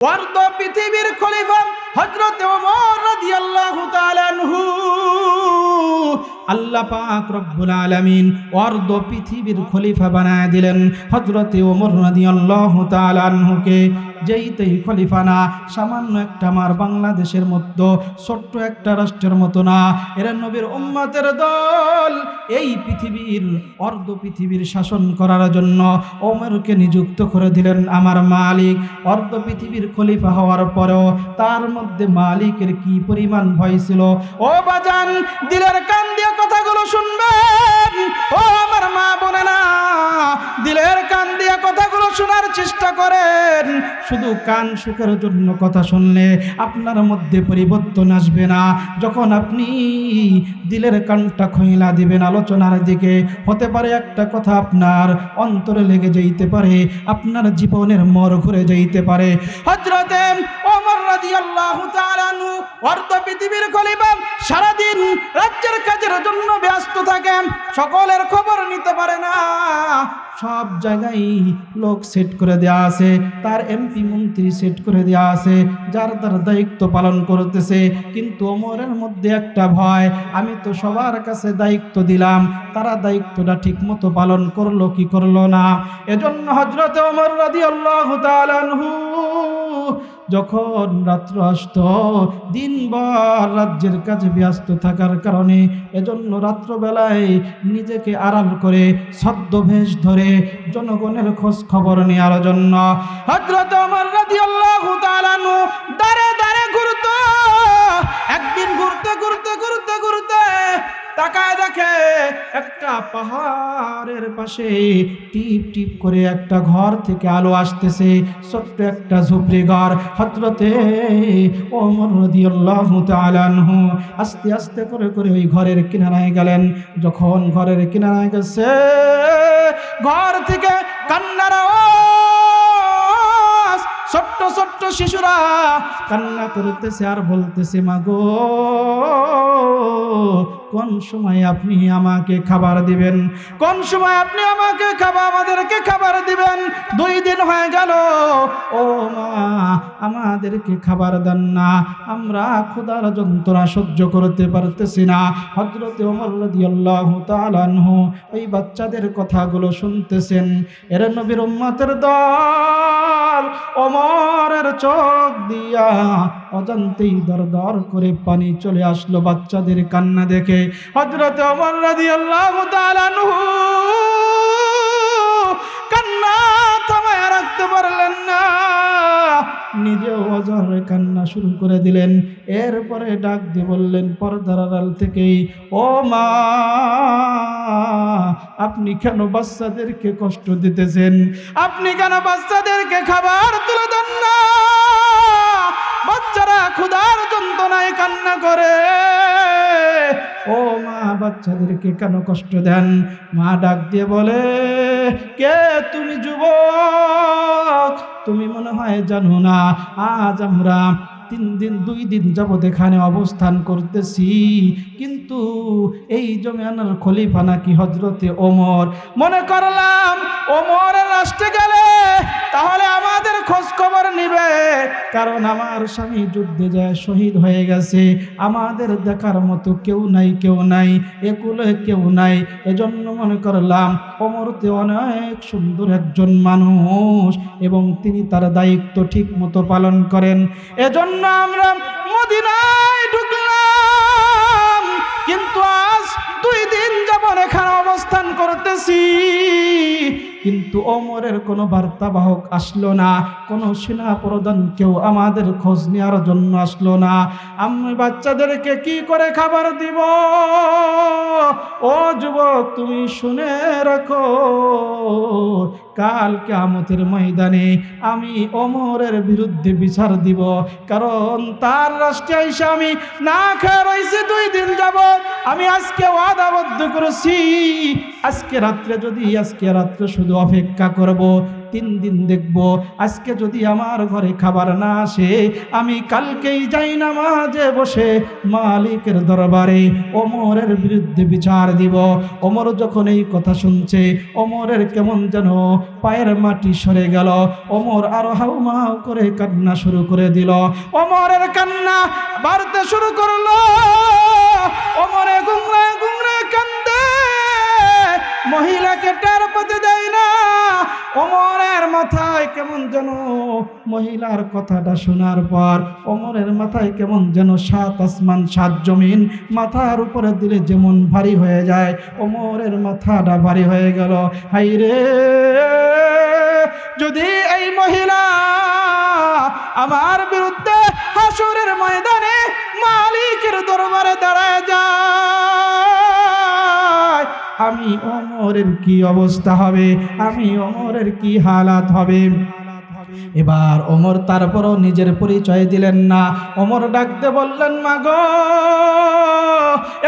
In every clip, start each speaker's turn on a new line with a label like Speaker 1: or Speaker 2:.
Speaker 1: অর্ধ পৃথিবীর খলিফা হযরত ওমর রাদিয়াল্লাহু তাআলা আনহু, আল্লাহ পাক রব্বুল আলামিন অর্ধ পৃথিবীর খলিফা বানায় দিলেন হযরত ওমর রাদিয়াল্লাহু তাআলা আনহুকে। যেইতেই খলিফা না, সামান্য একটা আমার বাংলাদেশের মধ্যে ছোট্ট একটা রাষ্ট্রের মতো না, এরা নবীর উম্মতের দল এই পৃথিবীর অর্ধ পৃথিবীর শাসন করার জন্য ওমরকে নিযুক্ত করে দিলেন আমার মালিক। অর্ধ পৃথিবীর খলিফা হওয়ার পরেও তার মধ্যে মালিকের কি পরিমাণ ভয় ছিল। ও বাজান, দিলের কান দিয়ে কথাগুলো শুনবেন। ও আমার মা বোনেরা, দিলের কান দিয়ে কথাগুলো শোনার চেষ্টা করেন। শুধু কান সুখের জন্য কথা শুনলে আপনার মধ্যে পরিবর্তন আসবে না। যখন আপনি দিলের কানটা খোলা দিবেন আলোচনার দিকে, হতে পারে একটা কথা আপনার অন্তরে লেগে যাইতে পারে, আপনার জীবনের মোড় ঘুরে যাইতে পারে। হযরতে ওমর রাদিয়াল্লাহু তাআলা আনহু অর্ধ পৃথিবীর খলিফা, সারাদিন রাজ্যের কাজের জন্য ব্যস্ত থাকেন, সকলের খবর নিতে পারে না। সব জায়গায় লোক সেট করে দেওয়া আছে, তার এমপি মন্ত্রী সেট করে দেওয়া আছে, যার তার দায়িত্ব পালন করতেছে। কিন্তু ওমরের মধ্যে একটা ভয়, আমি তো সবার কাছে দায়িত্ব দিলাম, তারা দায়িত্বটা ঠিক মতো পালন করলো কি করলো না। এজন্য হযরত ওমর রাদিয়াল্লাহু তাআলা আনহু যখন রাত্র আসতো, দিনভর রাজ্যের কাজে ব্যস্ত থাকার কারণে এজন্য রাত্রবেলায় নিজেকে আড়াল করে ছদ্মবেশ ধরে জনগণের খোঁজ খবর নেওয়ার জন্য হযরত ওমর রাদিয়াল্লাহু তাআলা আনহু দাঁড়ে দাঁড়ে ঘুরতো। একদিন ঘুরতে ঘুরতে ঘুরতে ঘুরতে তাকায় দেখে একটা পাহাড়ের পাশে টিপ টিপ করে একটা ঘর থেকে আলো আসতেছে, ছোট্ট একটা ঝুপড়ি ঘর। হযরতে ওমর রাদিয়াল্লাহু তাআলা আনহু আস্তে আস্তে করে করে ওই ঘরের কিনারায় গেলেন। যখন ঘরের কিনারায় গেছে, ঘর থেকে কান্নার আওয়াজ, ছোট্ট ছোট্ট শিশুরা কান্না করতেছে আর বলতেছে, মাগো কোন সময় আপনি আমাকে খাবার দিবেন, কোন সময় আপনি আমাকে আমাদেরকে খাবার দিবেন। 2 দিন হয়ে গেল, ও মা আমাদেরকে খাবার দেন না, আমরা ক্ষুধার যন্ত্রণা সহ্য করতে পারতেছি না। হযরতে ওমর রাদিয়াল্লাহু তাআলা আনহু এই বাচ্চাদের কথাগুলো শুনতেছেন। এর নবীর উম্মতের দল, ওমরের চোখ দিয়া অজান্তেই দরদর করে পানি চলে আসলো বাচ্চাদের কান্না দেখে। হযরত ওমর রাদিয়াল্লাহু তাআলা আনহু কান্না থামায় রাখতে পারলেন না, নিজেও অঝরে কান্না শুরু করে দিলেন। এরপরে ডাক দিয়ে বললেন পর্দার আড়াল থেকেই, ও মা আপনি কেন বাচ্চাদেরকে কষ্ট দিতেছেন, আপনি কেন বাচ্চাদেরকে খাবার তুলে দেন না? বাচ্চারা ক্ষুধার যন্ত্রণায় কান্না করে, ও মা বাচ্চাদেরকে কেন কষ্ট দেন? মা ডাক দিয়ে বলে, কে তুমি যুবক? তুমি মনে হয় জানো না, আজ আমরা 2 দিন যাবত এখানে অবস্থান করতেছি, কিন্তু এই জমিয়ানার খলিফা নাকি হযরতে ওমর। মনে করলাম ওমরের রাষ্ট্রে গেলে তাহলে আমাদের খোঁজ খবর নিবে, কারণ আমার স্বামী যুদ্ধে যায় শহীদ হয়ে গেছে, আমাদের দেখার মতো কেউ নাই, কেউ নাই, একুলে কেউ নাই। এজন্য মনে করলাম ওমর তো অনেক সুন্দর একজন মানুষ এবং তিনি তার দায়িত্ব ঠিক মতো পালন করেন, এজন্য আমরা মদিনায় ঢুকলাম। কিন্তু আজ 2 দিন যাবত এখানে অবস্থান করতেছি, কিন্তু ওমরের কোনো বার্তাবাহক আসলো না, কোনো সেনা প্রধান কেউ আমাদের খোঁজ নেওয়ার জন্য আসলো না। আমি বাচ্চাদেরকে কি করে খাবার দিব? ও যুবক, তুমি শুনে রাখো, কাল কিয়ামতের ময়দানে আমি ওমরের বিরুদ্ধে বিচার দিব, কারণ তার রাষ্ট্রে এসে আমি না খেয়ে রয়েছি 2 দিন যাবত। আমি আজকে ওয়াদাবদ্ধ করেছি, আজকে রাত্রে শুধু অপেক্ষা করব, 3 দিন দেখব আজকে যদি আমার ঘরে খাবার না আসে আমি কালকেই যাই নামাজে বসে মালিকের দরবারে ওমরের বিরুদ্ধে বিচার দিব। ওমর যখন এই কথা শুনছে ওমরের কেমন যেন পায়ের মাটি সরে গেল। ওমর আরো হাউমাউ করে কান্না শুরু করে দিল। ওমরের কান্না বাড়তে শুরু করলো। ওমরে গুংরা গুংরা কান্দে, মহিলাকে টের পেতে দেয় না। ওমরের মাথায় কেমন যেন মহিলার কথাটা শোনার পর ওমরের মাথায় কেমন যেন 7 আসমান 7 জমিন মাথার উপরে দিলে যেমন ভারী হয়ে যায়, ওমরের মাথাটা ভারী হয়ে গেল। হাইরে, যদি এই মহিলা আমার বিরুদ্ধে হাসরের ময়দানে মালিকের দরবারে দাঁড়ায় যায়, আমি ওমরের কি অবস্থা হবে, আমি ওমরের কি হালাত হবে। এবার ওমর তারপরও নিজের পরিচয় দিলেন না। ওমর ডাকতে বললেন, মাগো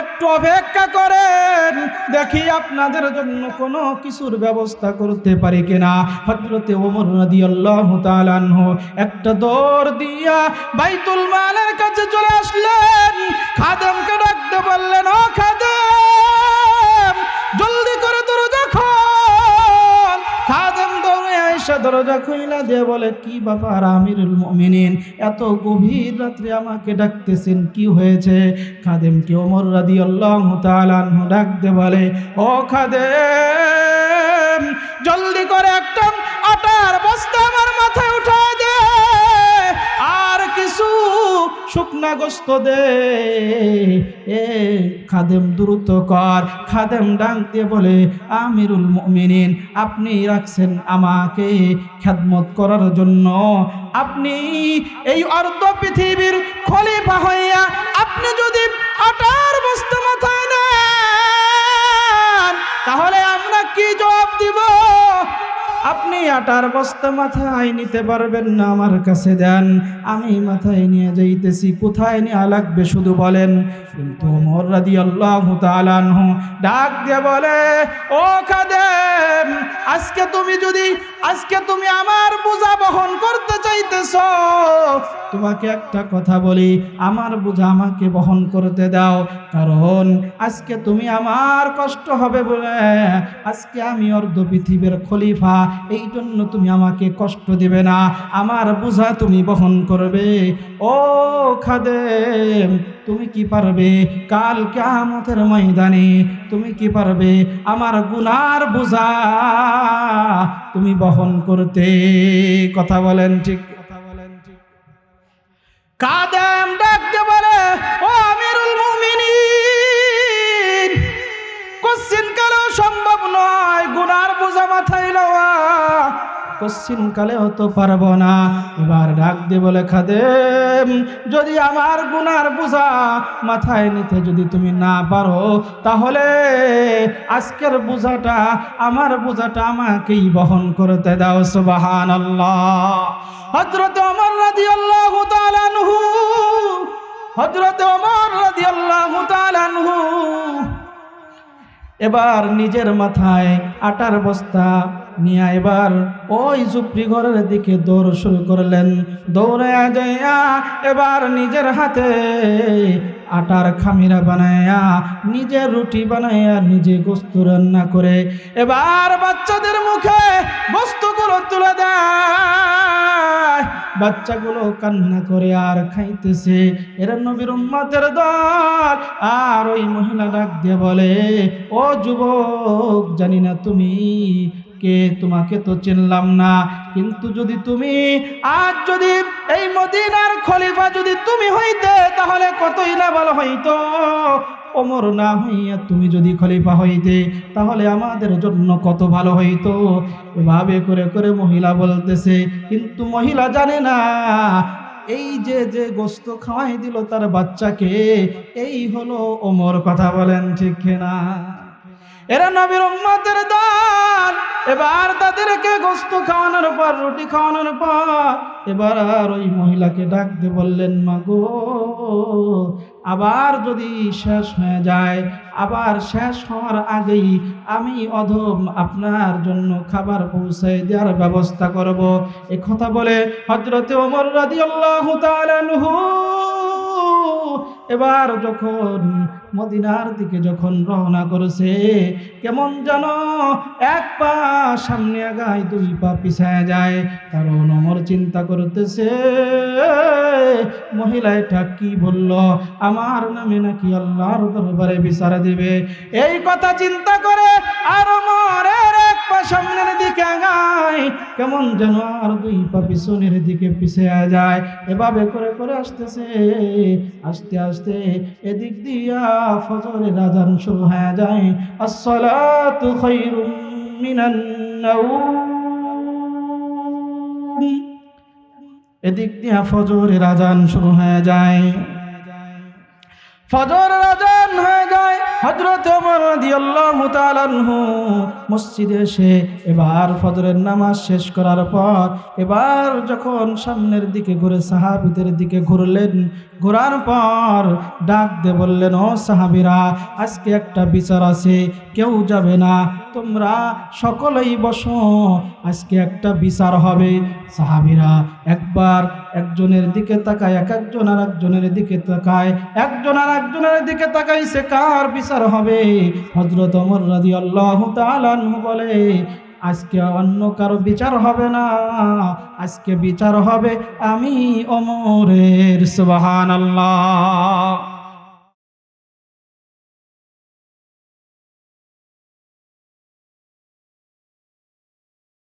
Speaker 1: একটু অপেক্ষা করেন, দেখি আপনাদের জন্য কোনো কিছুর ব্যবস্থা করতে পারি কিনা। হযরতে ওমর রাদিয়াল্লাহু তাআলা আনহু একটা দৌড় দিয়া বাইতুল মালের কাছে চলে আসলেন। খাদেমকে ডাকতে বললেন, ও খাদেম জলদি করে দরজা খোল। খাদেম দৌড়ে আয়েশা দরজা খুইলা দিয়ে বলে, কি ব্যাপার আমিরুল মুমিনিন, এত গভীর রাত্রে আমাকে ডাকতেছেন, কি হয়েছে? খাদেমকে ওমর রাদিয়াল্লাহু তাআলা আনহু ডাকতে বলে, ও খাদেম জলদি করে একটা আটার বস্তা আমার মাথায় উঠা দে, আর কিছু শুকনা গোস্ত দে। এ খাদেম দ্রুত কর। খাদেম ডাক দিয়ে বলে, আমিরুল মুমিনিন আপনি রাখছেন আমাকে খেদমত করার জন্য, আপনি এই অর্ধ পৃথিবীর খলিফা হইয়া আপনি যদি আটার বস্তা মাথায় নেন তাহলে আমরা কি জবাব দিব? আপনি আটার বস্তা মাথায় নিতে পারবেন না, আমার কাছে দেন, আমি মাথায় নিয়ে যাইতেছি, কোথায় নেওয়া লাগবে শুধু বলেন। কিন্তু ওমর রাদিয়াল্লাহু তাআলা আনহু ডাক দিয়ে বলে, ও খাদেম আজকে তুমি আমার বোঝা বহন করতে চাইতেছো, তোমাকে একটা কথা বলি, আমার বোঝা আমাকে বহন করতে দাও, কারণ আজকে তুমি আমার কষ্ট হবে বলে আজকে আমি অর্ধ পৃথিবীর খলিফা, এই জন্য তুমি আমাকে কষ্ট দিবে না, আমার বোঝা তুমি বহন করবে। ও খাদেম তুমি কি পারবে কাল কিয়ামতের ময়দানে, তুমি কি পারবে আমার গুনার বোঝা তুমি বহন করতে? কথা বলেন ঠিক? খাদেম ডাকতে বলে, ও আমিরুল মুমিনিন কোশ্চিন কালেও সম্ভব নয় গুনার বোঝা মাথায় লওয়া, কোশ্চিন কালেও তো পারবো না। এবার ডাক দিয়ে বলে, খাদেম যদি আমার গুনার বোঝা মাথায় নিতে যদি তুমি না পারো তাহলে আজকের বোঝাটা আমার বোঝাটা আমাকেই বহন করতে দাও। সুবহানাল্লাহ। হযরত ওমর রাদিয়াল্লাহু তাআলা আনহু, হযরত ওমর রাদিয়াল্লাহু তাআলা আনহু এবার নিজের মাথায় আটার বস্তা নিয়ে এবার ওই ঝুপড়ি ঘরের দিকে দৌড় শুরু করলেন। দৌড়ে যাইয়া এবার নিজের হাতে আটার খামিরা বানায়া নিজে রুটি বানায়া নিজে গোস্ত রান্না করে এবার বাচ্চাদের মুখে গোস্তগুলো তুলে দেয়। বাচ্চাগুলো কান্না করে আর খাইতেছে। এরা নবীর উম্মতের দল। আর ওই মহিলা ডাক দিয়ে বলে, ও যুবক জানি না তুমি কে, তোমাকে তো চিনলাম না, কিন্তু যদি তুমি আজ যদি এই মদিনার খলিফা যদি তুমি হইতে তাহলে কতই না ভালো হইতো। ওমর না হইয়া তুমি যদি খলিফা হইতে তাহলে আমাদের জন্য কত ভালো হইতো। এভাবে করে করে মহিলা বলতেছে, কিন্তু মহিলা জানে না এই যে যে গোস্ত খাওয়াই দিল তার বাচ্চাকে এই হলো ওমর। কথা বলেন ঠিক না? এরা নবীর উম্মতের দল। এবার তাদেরকে গোস্ত খাওয়ানোর পর রুটি খাওয়ানোর পর এবার আর ওই মহিলাকে ডাক দিয়ে বললেন, মাগো আবার যদি শেষ হয়ে যায় আবার শেষ হওয়ার আগেই আমি অধম আপনার জন্য খাবার পৌঁছায় দেওয়ার ব্যবস্থা করব। এ কথা বলে হযরতে ওমর রাদিয়াল্লাহু তাআলা আনহু এবার যখন মদিনার দিকে যখন রওনা করেছে, কেমন যেন এক পা সামনে আগায় দুই পা পিছায় যায়। কারণ ওমর চিন্তা করতেছে, মহিলা এটা কি বলল, আমার নামে নাকি আল্লাহর দরবারে বিচার দিবে। এই কথা চিন্তা করে আর ওমরের এক পা সামনের দিকে আগায়, কেমন যেন আর দুই পা পিছনের দিকে পিছিয়ে যায়। এভাবে করে করে আসতেছে, আস্তে আস্তে এদিক দিয়া ফজরের আযান শুরু হয়ে যায়। আসসালাতু খায়রুম মিনান নাওম। এদিক দিয়া ফজরের আযান শুরু হয়ে যায়। ফজরের আযান হয়ে যায়, হযরত ওমর রাদিয়াল্লাহু তাআলা আনহু মসজিদে এসে এবার ফজরের নামাজ শেষ করার পর এবার যখন সামনের দিকে ঘুরে সাহাবীদের দিকে ঘুরলেন, ঘোরার পর ডাক দিয়ে বললেন, ও সাহাবীরা, আজকে একটা বিচার আছে, কেউ যাবে না, তোমরা সকলেই বসো, আজকে একটা বিচার হবে। সাহাবীরা একবার একজনের দিকে তাকায়, একজন আর একজনের দিকে তাকায়, একজন আর একজনের দিকে তাকাইছে, কার বিচার হবে? হযরত ওমর রাদিয়াল্লাহু তাআলা আনহু বলে, আজকে অন্য কারো বিচার হবে না, আজকে বিচার হবে আমি ওমরের। সুবহানাল্লাহ।